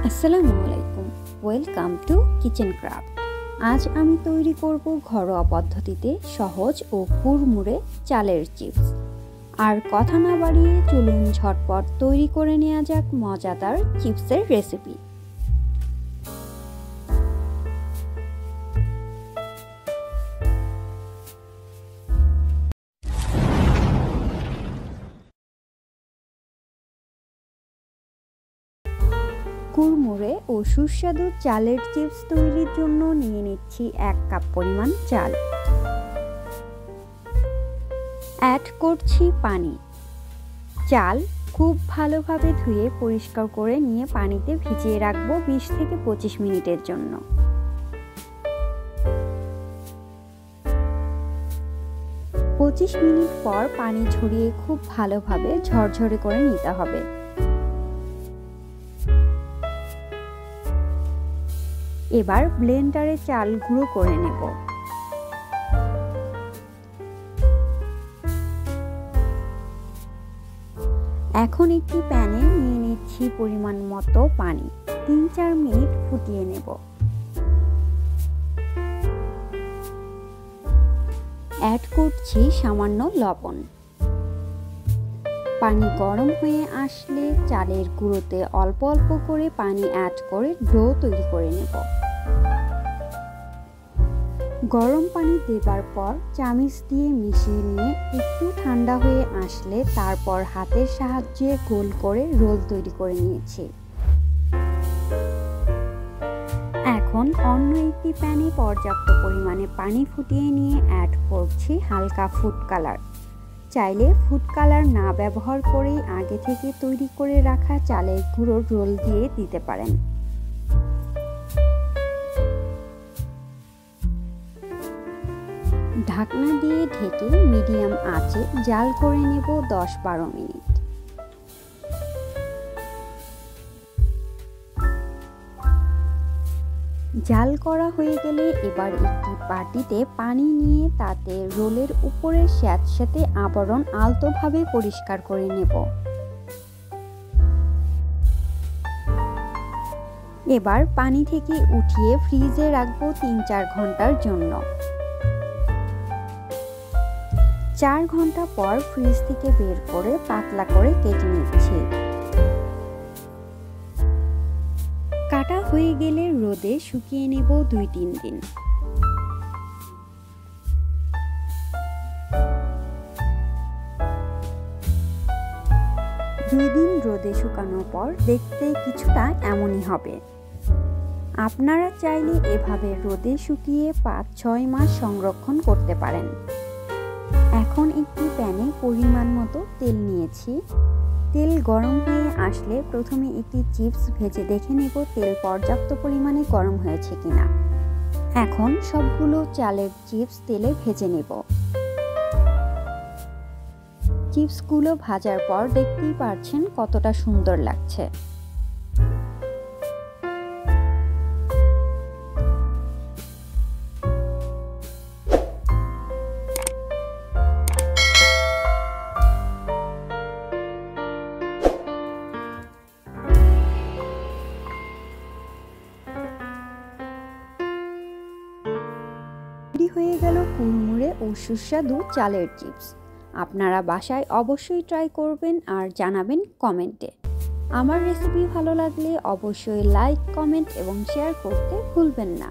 আসসালামু আলাইকুম, welcome to kitchen craft. আজ আমি তৈরি করব ঘরোয়া পদ্ধতিতে সহজ ও কুড়মুড়ে চালের চিপস। আর কথা না বাড়িয়ে চলুন ঝটপট তৈরি করে নেওয়া যাক মজাদার চিপসের রেসিপি। কুড়মুড়ে ও সুস্বাদু চালের চিপস তৈরির জন্য নিয়ে নিচ্ছি 1 কাপ পরিমাণ চাল। অ্যাড করছি পানি। চাল খুব ভালোভাবে ধুয়ে পরিষ্কার করে নিয়ে পানিতে ভিজিয়ে রাখবো 20 থেকে 25 মিনিটের জন্য। পঁচিশ মিনিট পর পানি ঝরিয়ে খুব ভালোভাবে ঝরঝরে করে নিতে হবে। এবার ব্লেন্ডারে চাল গুঁড়ো করে নেব। এখন একটি প্যানে নিয়ে নিচ্ছি পরিমাণ মতো পানি। 3-4 মিনিট ফুটিয়ে নেব। অ্যাড করছি সামান্য লবণ। পানি গরম হয়ে আসলে চালের গুঁড়োতে অল্প অল্প করে পানি অ্যাড করে ডো তৈরি করে নেব। গরম পানি দেবার পর চামচ দিয়ে মিশিয়ে নিয়ে একটু ঠান্ডা হয়ে আসলে তারপর হাতের সাহায্যে গোল করে রোল তৈরি করে নিয়েছি। এখন অন্য একটি প্যানে পর্যাপ্ত পরিমাণে পানি ফুটিয়ে নিয়ে অ্যাড করছি হালকা ফুড কালার। চাইলে ফুড কালার না ব্যবহার করেই আগে থেকে তৈরি করে রাখা চালের গুঁড়োর রোল দিয়ে দিতে পারেন। ঢাকনা দিয়ে ঢেকে মিডিয়াম আঁচে জাল করে নেব 10-12 মিনিট। জাল করা হয়ে গেলে এবার একটি বাটিতে পানি নিয়ে তাতে রোলের উপরের স্যাঁতসেঁতে আবরণ আলতোভাবে পরিষ্কার করে নেব। এবার পানি থেকে উঠিয়ে ফ্রিজে রাখবো 3-4 ঘন্টার জন্য। 4 ঘন্টা পর ফ্রিজ থেকে বের করে পাতলা করে কেটে নিচ্ছি। কাটা হয়ে গেলে রোদে শুকিয়ে নেব 2-3 দিন। রোদে শুকানোর পর দেখতে কিছুটা এমনই হবে। আপনারা চাইলে এভাবে রোদে শুকিয়ে 5-6 মাস সংরক্ষণ করতে পারেন। এখন একটি প্যানে পরিমাণ মতো তেল নিয়েছি। তেল গরম হয়ে আসলে প্রথমে একটি চিপস ভেজে দেখে নেব তেল পর্যাপ্ত পরিমাণে গরম হয়েছে কিনা। এখন সবগুলো চালের চিপস তেলে ভেজে নেব। চিপসগুলো ভাজার পর দেখতেই পাচ্ছেন কতটা সুন্দর লাগছে। হয়ে গেল কুড়মুড়ে ও সুস্বাদু চালের চিপস। আপনারা বাসায় অবশ্যই ট্রাই করবেন আর জানাবেন কমেন্টে। আমার রেসিপি ভালো লাগলে অবশ্যই লাইক, কমেন্ট এবং শেয়ার করতে ভুলবেন না।